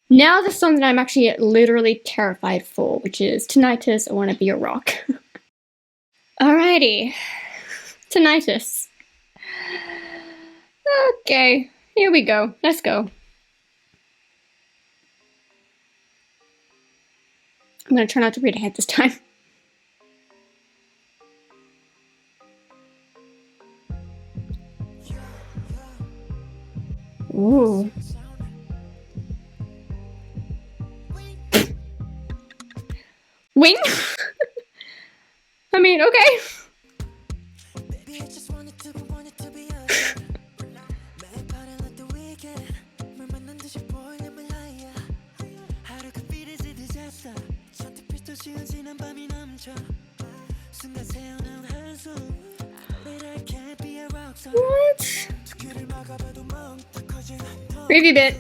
Now the song that I'm actually literally terrified for, which is Tinnitus, I Wanna Be a Rock. Alrighty. Tinnitus. Okay, here we go. Let's go. I'm gonna try not to read ahead this time. Ooh. Wing? I mean, okay. What? Preview bit.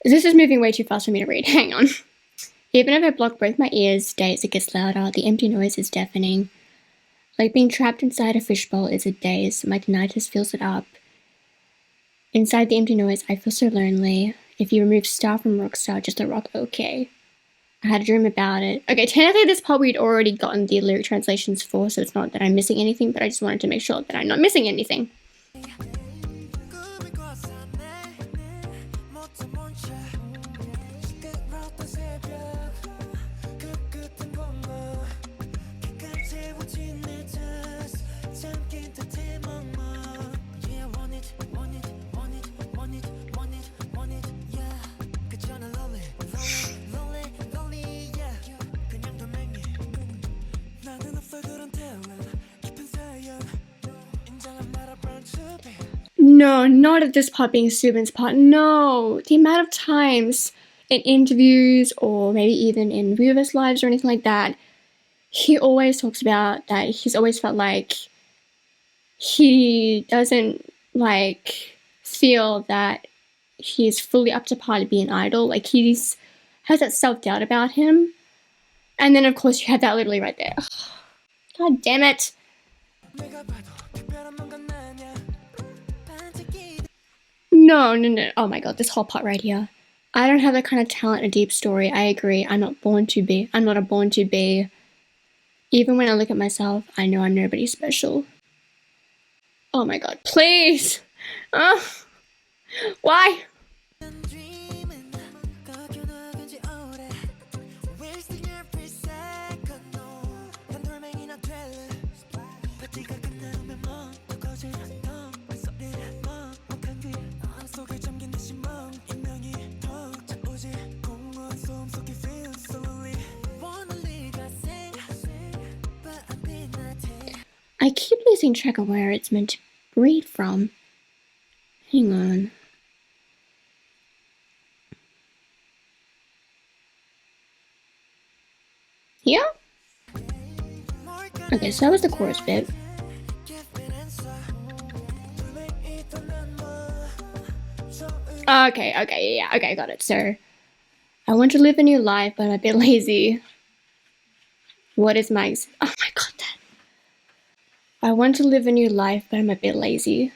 This is moving way too fast for me to read. Hang on. Even if I block both my ears, days it gets louder. The empty noise is deafening. Like being trapped inside a fishbowl is a daze. My tinnitus fills it up. Inside the empty noise, I feel so lonely. If you remove star from rockstar, just a rock, okay. I had a dream about it. Okay, technically this part we'd already gotten the lyric translations for, so it's not that I'm missing anything, but I just wanted to make sure that I'm not missing anything. No, not at this part being Subin's part. No, the amount of times in interviews or maybe even in Weverse lives or anything like that, he always talks about that he's always felt like he doesn't like feel that he's fully up to par to be an idol. Like he's has that self-doubt about him. And then of course you have that literally right there. God damn it. No. Oh my god, this whole part right here. I don't have that kind of talent, a deep story. I agree. I'm not born to be. I'm not a born to be. Even when I look at myself, I know I'm nobody special. Oh my god, please! Why? I keep losing track of where it's meant to read from. Hang on. Here? Okay, so that was the chorus bit. Okay, yeah, okay, got it. So, I want to live a new life, but I'm a bit lazy. What is my oh my god, that. I want to live a new life, but I'm a bit lazy.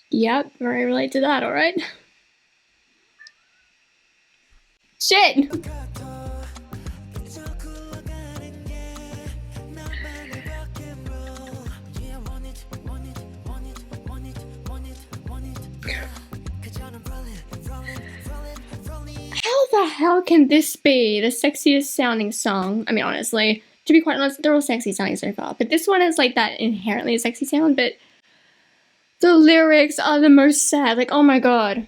Yep, very relate to that, alright? Shit! How the hell can this be the sexiest sounding song? I mean, honestly, to be quite honest, they're all sexy sounding so far, but this one is like that inherently a sexy sound, but the lyrics are the most sad, like, oh my god.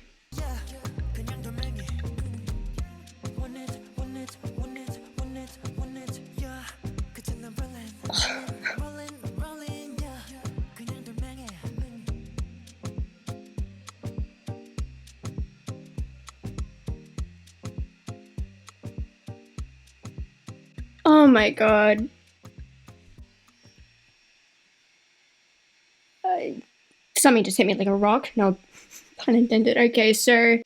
Oh my god. Something just hit me like a rock. No pun intended. Okay, so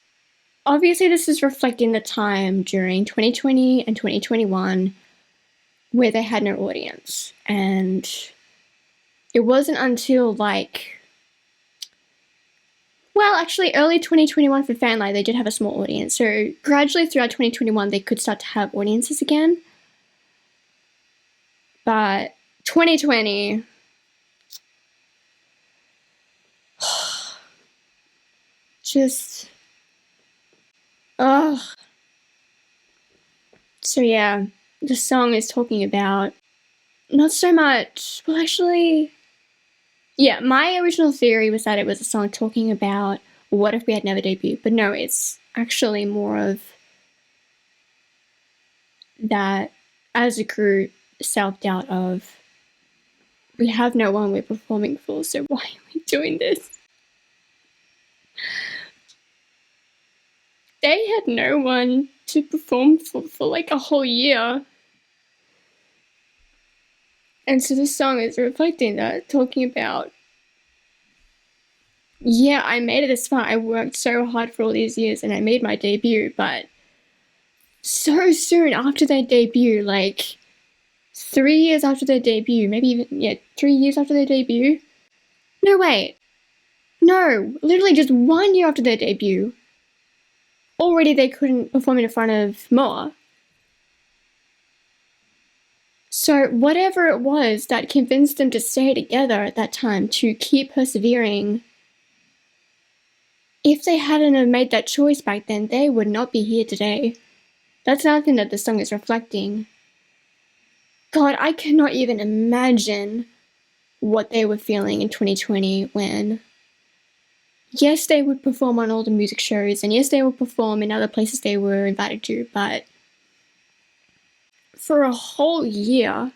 obviously this is reflecting the time during 2020 and 2021 where they had no audience. And it wasn't until actually early 2021 for Fanlight, they did have a small audience. So gradually throughout 2021, they could start to have audiences again. But 2020, just, ugh. So yeah, the song is talking about not so much, well actually, yeah, my original theory was that it was a song talking about what if we had never debuted, but no, it's actually more of that as a group, self-doubt of we have no one we're performing for, so why are we doing this? They had no one to perform for like a whole year. And so this song is reflecting that, talking about, yeah, I made it this far. I worked so hard for all these years and I made my debut, but so soon after their debut, like 3 years after their debut, maybe even, yeah, 3 years after their debut. No, wait. No, literally just 1 year after their debut. Already they couldn't perform in front of more. So whatever it was that convinced them to stay together at that time, to keep persevering, if they hadn't have made that choice back then, they would not be here today. That's another thing that the song is reflecting. God, I cannot even imagine what they were feeling in 2020 when, yes, they would perform on all the music shows, and yes, they would perform in other places they were invited to, but for a whole year,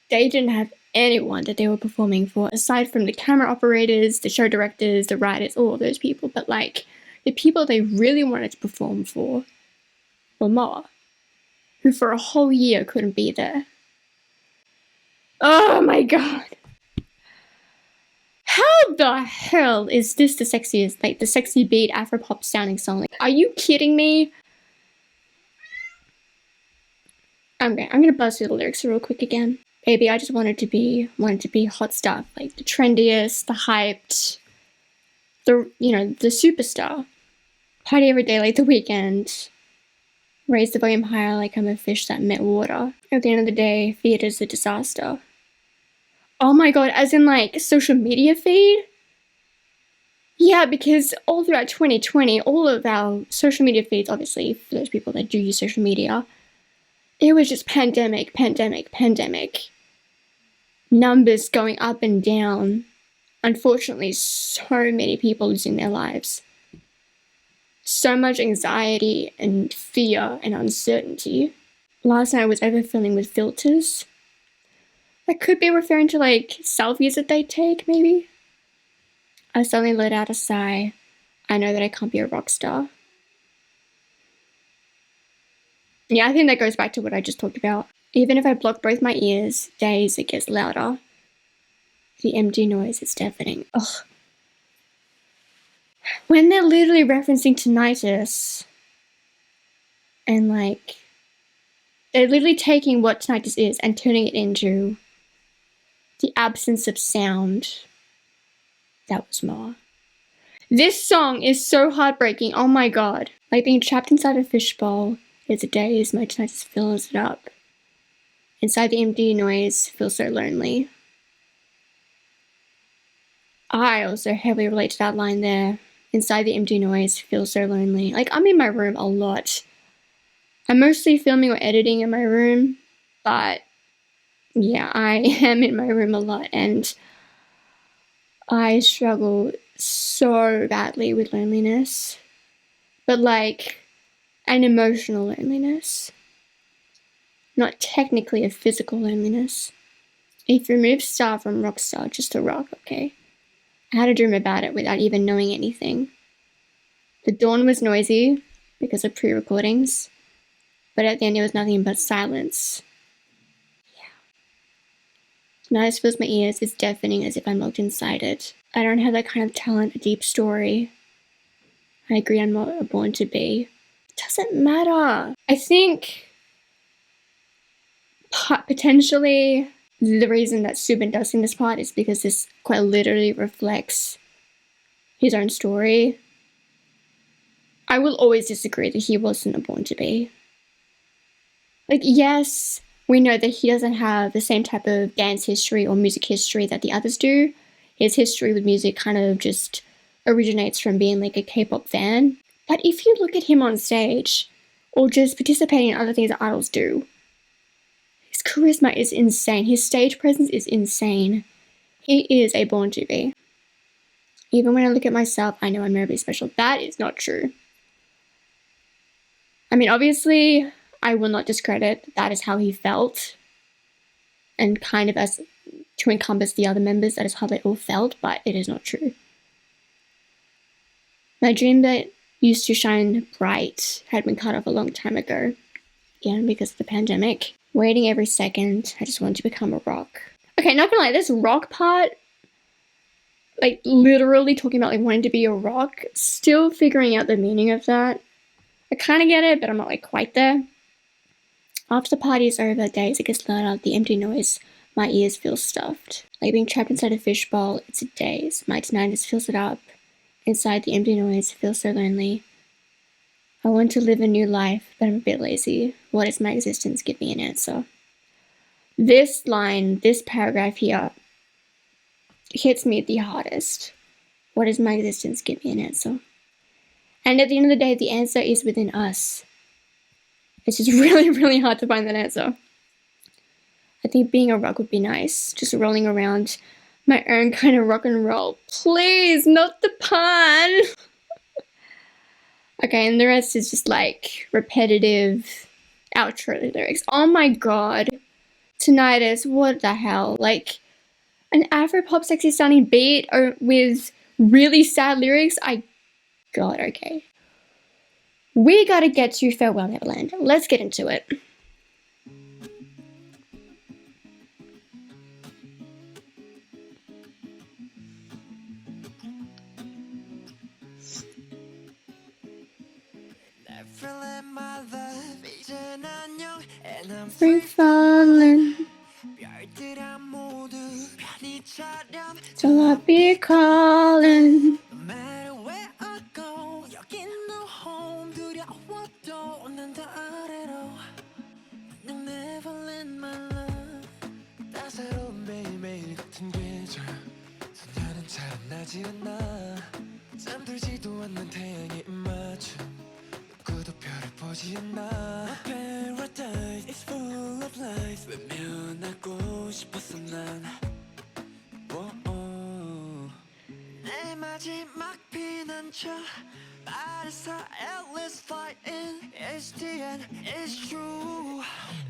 they didn't have anyone that they were performing for, aside from the camera operators, the show directors, the writers, all of those people. But like, the people they really wanted to perform for were more, who for a whole year couldn't be there. Oh my god. How the hell is this the sexiest, like the sexy beat Afropop sounding song? Like, are you kidding me? I'm gonna buzz through the lyrics real quick again. Baby, I just wanted to be hot stuff, like the trendiest, the hyped, the superstar. Party every day like the weekend. Raise the volume higher like I'm a fish that met water. At the end of the day, theater's a disaster. Oh my god, as in like social media feed? Yeah, because all throughout 2020, all of our social media feeds, obviously, for those people that do use social media, it was just pandemic, pandemic, pandemic. Numbers going up and down. Unfortunately, so many people losing their lives. So much anxiety and fear and uncertainty. Last night I was overfilling with filters. That could be referring to like selfies that they take, maybe. I suddenly let out a sigh. I know that I can't be a rock star. Yeah, I think that goes back to what I just talked about. Even if I block both my ears, days it gets louder. The empty noise is deafening. Ugh. When they're literally referencing tinnitus, and like, they're literally taking what tinnitus is and turning it into the absence of sound. That was more. This song is so heartbreaking, oh my god. Like being trapped inside a fishbowl is a daze, my tinnitus fills it up. Inside the empty noise feels so lonely. I also heavily relate to that line there. Inside the empty noise feels so lonely. Like, I'm in my room a lot. I'm mostly filming or editing in my room, but yeah, I am in my room a lot, and I struggle so badly with loneliness. But like, an emotional loneliness. Not technically a physical loneliness. If you remove star from rock star, just a rock, okay? I had a dream about it without even knowing anything. The dawn was noisy because of pre-recordings, but at the end it was nothing but silence. Nice fills my ears, it's deafening as if I'm locked inside it. I don't have that kind of talent, a deep story. I agree I'm not born to be. It doesn't matter. I think potentially the reason that Subin does sing this part is because this quite literally reflects his own story. I will always disagree that he wasn't born to be. Like, yes, we know that he doesn't have the same type of dance history or music history that the others do. His history with music kind of just originates from being like a K-pop fan. But if you look at him on stage, or just participating in other things that idols do, his charisma is insane. His stage presence is insane. He is a born to be. Even when I look at myself, I know I'm very special. That is not true. I mean, obviously, I will not discredit that is how he felt. And kind of as to encompass the other members, that is how they all felt, but it is not true. My dream that used to shine bright had been cut off a long time ago. Again, because of the pandemic. Waiting every second, I just wanted to become a rock. Okay, not gonna lie, this rock part, like literally talking about like wanting to be a rock, still figuring out the meaning of that. I kind of get it, but I'm not like quite there. After the party is over, days it gets louder, the empty noise, my ears feel stuffed. Like being trapped inside a fishbowl, it's a daze. My tinnitus fills it up. Inside the empty noise, feels so lonely. I want to live a new life, but I'm a bit lazy. What is my existence? Give me an answer. This line, this paragraph here, hits me the hardest. What is my existence? Give me an answer. And at the end of the day, the answer is within us. It's just really, really hard to find that answer. I think being a rock would be nice. Just rolling around my own kind of rock and roll. Please, not the pun! Okay, and the rest is just like repetitive outro lyrics. Oh my god. Tinnitus, what the hell? Like an Afro-pop sexy sounding beat with really sad lyrics? God, okay. We gotta get to Farewell Neverland. Let's get into it. Free falling till I be calling. Paradise is full of lies. 외면하고 싶었어 난. 내 마지막 피난처. 말해서 at least fly in. It's the end, it's true.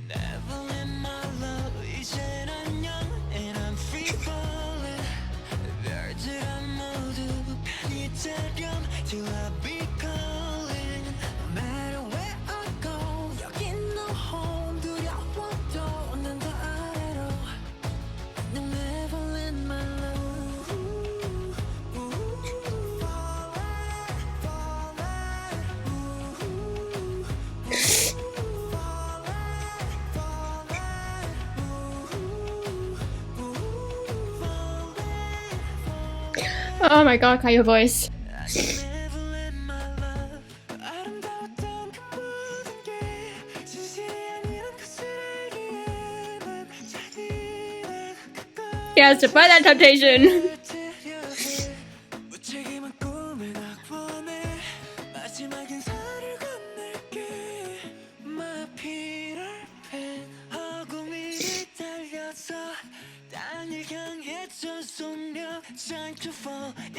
Never in my love. 이젠 안녕 and I'm free falling. 별들아 모두 편히 자렴 till I be calling. No matter where I go, 여긴 no home. 두려워도 난 더 아래로. You'll never let my love. Oh my god, Kai, your voice. Yes, defy that temptation.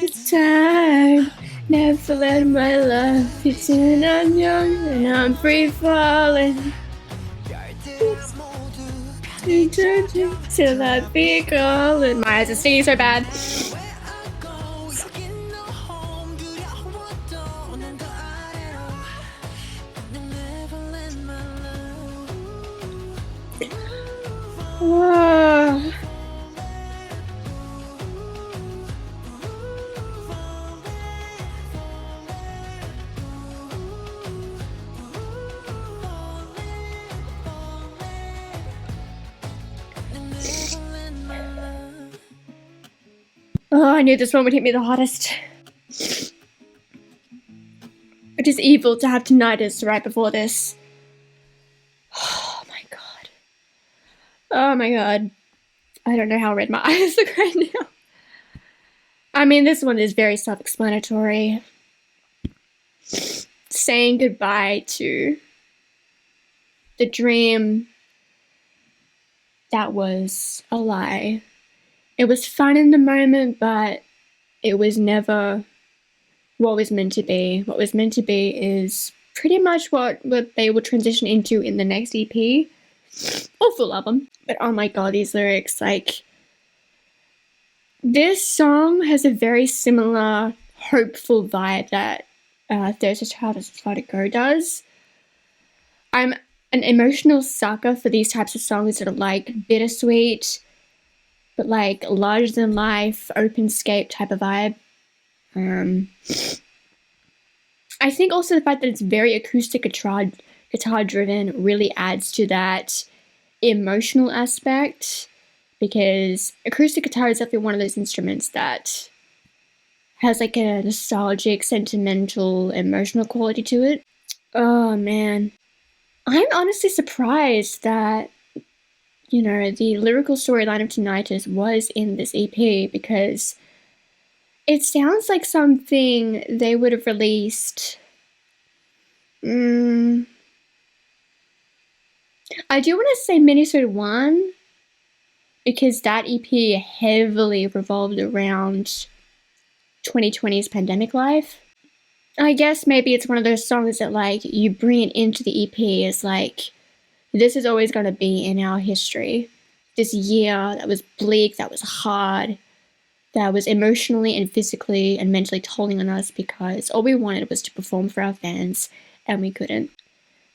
It's time, never let my love be too young, and I'm free falling. Till I be calling. My eyes are stinging so bad. Oh, I knew this one would hit me the hardest. It is evil to have tinnitus right before this. Oh my god. Oh my god. I don't know how red my eyes look right now. I mean, this one is very self-explanatory. Saying goodbye to the dream that was a lie. It was fun in the moment, but it was never what was meant to be. What was meant to be is pretty much what they will transition into in the next EP or full album. But oh my god, these lyrics, like, this song has a very similar hopeful vibe that There's Just How Does It Far to Go does. I'm an emotional sucker for these types of songs that are like bittersweet, but like larger than life, openscape type of vibe. I think also the fact that it's very acoustic guitar driven really adds to that emotional aspect, because acoustic guitar is definitely one of those instruments that has like a nostalgic, sentimental, emotional quality to it. Oh man. I'm honestly surprised that, you know, the lyrical storyline of Tinnitus was in this EP, because it sounds like something they would have released. I do want to say Minisode 1, because that EP heavily revolved around 2020's pandemic life. I guess maybe it's one of those songs that, like, you bring it into the EP as, like, this is always going to be in our history. This year that was bleak, that was hard, that was emotionally and physically and mentally tolling on us because all we wanted was to perform for our fans, and we couldn't.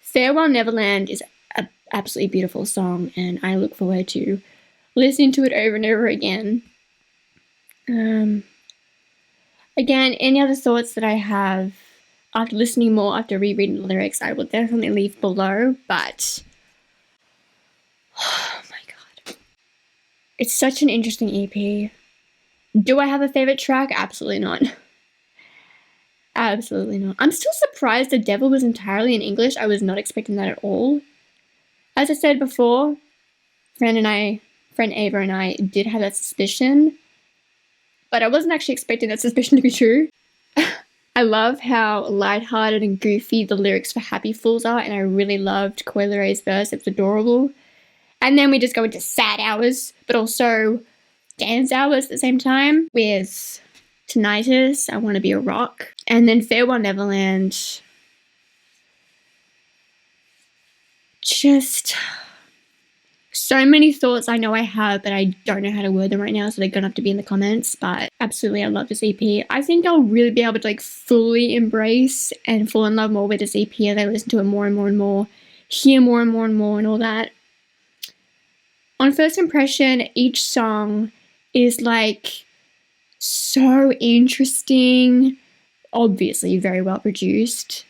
Farewell Neverland is an absolutely beautiful song, and I look forward to listening to it over and over again. Again, any other thoughts that I have after listening more, after rereading the lyrics, I will definitely leave below, but oh my god. It's such an interesting EP. Do I have a favorite track? Absolutely not. Absolutely not. I'm still surprised The Devil was entirely in English. I was not expecting that at all. As I said before, friend Ava and I did have that suspicion, but I wasn't actually expecting that suspicion to be true. I love how lighthearted and goofy the lyrics for Happy Fools are, and I really loved Coileray's verse. It's adorable. And then we just go into sad hours, but also dance hours at the same time with Tinnitus, I Want to Be a Rock. And then Farewell Neverland. Just so many thoughts I know I have, but I don't know how to word them right now, so they're gonna have to be in the comments. But absolutely, I love this EP. I think I'll really be able to like fully embrace and fall in love more with this EP as I listen to it more and more and more, hear more and more and more and all that. On first impression, each song is like so interesting, obviously very well produced,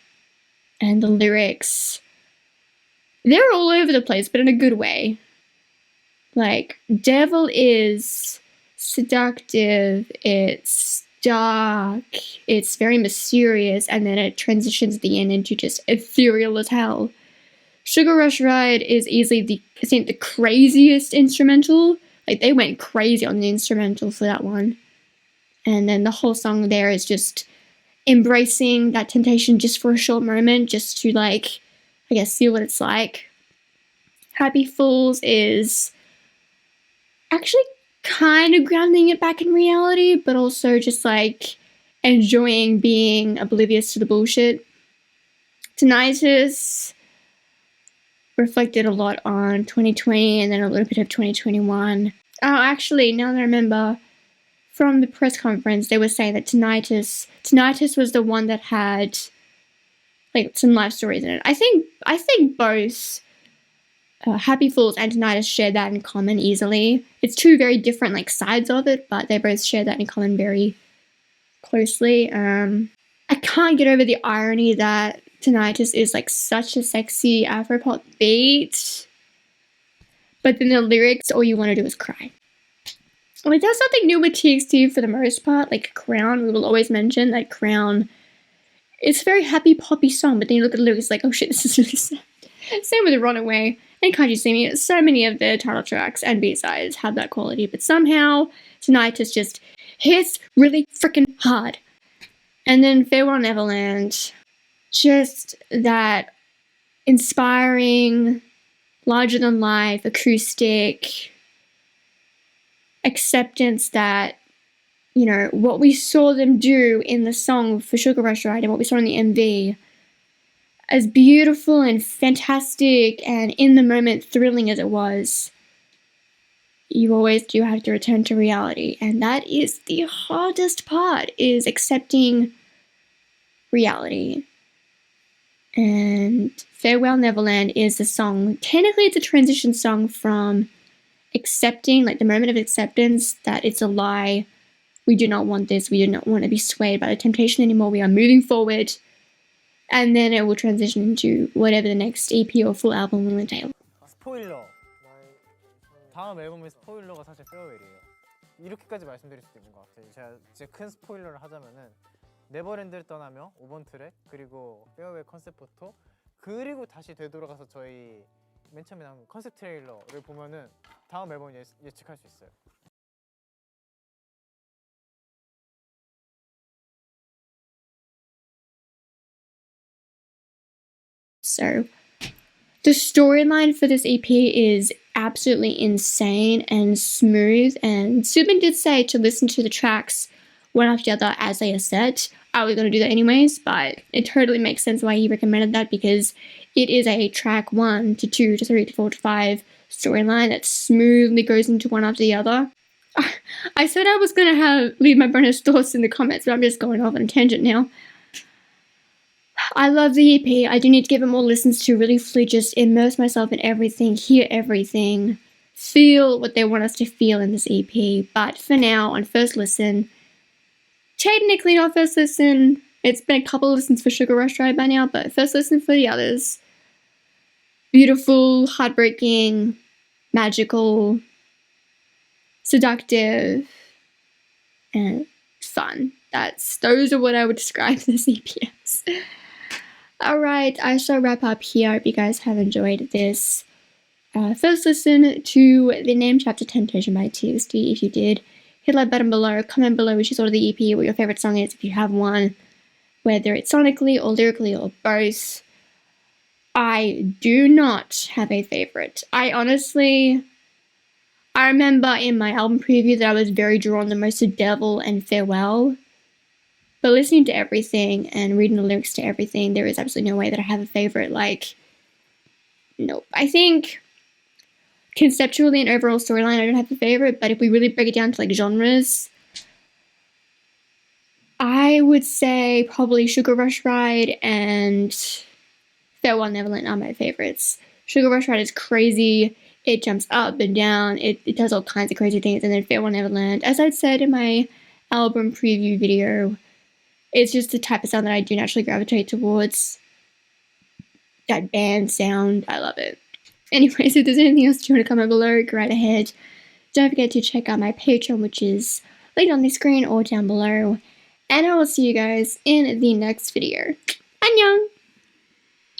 and the lyrics, they're all over the place, but in a good way. Like, Devil is seductive, it's dark, it's very mysterious, and then it transitions at the end into just ethereal as hell. Sugar Rush Ride is easily the craziest instrumental. Like, they went crazy on the instrumental for that one. And then the whole song there is just embracing that temptation just for a short moment, just to, like, I guess, see what it's like. Happy Fools is actually kind of grounding it back in reality, but also just, like, enjoying being oblivious to the bullshit. Tinnitus reflected a lot on 2020 and then a little bit of 2021. Oh, actually, now that I remember, from the press conference, they were saying that Tinnitus was the one that had like some life stories in it. I think both Happy Fools and Tinnitus share that in common easily. It's two very different like sides of it, but they both share that in common very closely. I can't get over the irony that Tinnitus is like such a sexy Afropop beat, but then the lyrics, all you want to do is cry. like that's something new with TXT for the most part. Like Crown, we will always mention that Crown. It's a very happy poppy song, but then you look at the lyrics like, oh shit, this is really sad. Same with Runaway and Can't You See Me. So many of the title tracks and B-sides have that quality, but somehow Tinnitus just hits really freaking hard. And then Farewell Neverland, just that inspiring, larger than life, acoustic acceptance that, you know, what we saw them do in the song for Sugar Rush Ride and what we saw in the MV, as beautiful and fantastic and in the moment thrilling as it was, you always do have to return to reality. And that is the hardest part, is accepting reality. And Farewell Neverland is the song, technically it's a transition song from accepting, like the moment of acceptance that it's a lie, we do not want this, we do not want to be swayed by the temptation anymore, we are moving forward, and then it will transition into whatever the next EP or full album will entail. 스포일러. 다음 앨범의 스포일러가 사실 페어웰이에요. 이렇게까지 말씀드릴 수도 있는 것 같아요. 제가 이제 큰 스포일러를 하자면은 네버랜드를 떠나며 5번 트랙, 그리고 페어웰 컨셉 포토, 그리고 다시 되돌아가서 저희 맨 처음에 나온 컨셉 트레일러를 보면은 다음 앨범 예측할 수 있어요. So, the storyline for this EP is absolutely insane and smooth, and Subin did say to listen to the tracks one after the other as they are set. I was going to do that anyways, but it totally makes sense why he recommended that, because it is a track 1 to 2 to 3 to 4 to 5 storyline that smoothly goes into one after the other. I said I was going to leave my bonus thoughts in the comments, but I'm just going off on a tangent now. I love the EP. I do need to give it more listens to really fully just immerse myself in everything, hear everything, feel what they want us to feel in this EP. But for now, on first listen, technically not first listen, it's been a couple of listens for Sugar Rush Ride by now, but first listen for the others. Beautiful, heartbreaking, magical, seductive, and fun. Those are what I would describe this EP as. Alright, I shall wrap up here. I hope you guys have enjoyed this first listen to the name chapter Temptation by TXT. If you did, hit that button below, comment below which you thought of the EP, what your favorite song is if you have one, whether it's sonically or lyrically or both. I do not have a favorite. I remember in my album preview that I was very drawn the most to Devil and Farewell. But listening to everything and reading the lyrics to everything, there is absolutely no way that I have a favorite. Like, nope. I think conceptually and overall storyline, I don't have a favorite, but if we really break it down to like genres, I would say probably Sugar Rush Ride and Farewell Neverland are my favorites. Sugar Rush Ride is crazy. It jumps up and down. It does all kinds of crazy things. And then Farewell Neverland, as I'd said in my album preview video, it's just the type of sound that I do naturally gravitate towards. That band sound, I love it. Anyways, if there's anything else you want to comment below, go right ahead. Don't forget to check out my Patreon, which is linked on the screen or down below. And I will see you guys in the next video. Annyeong!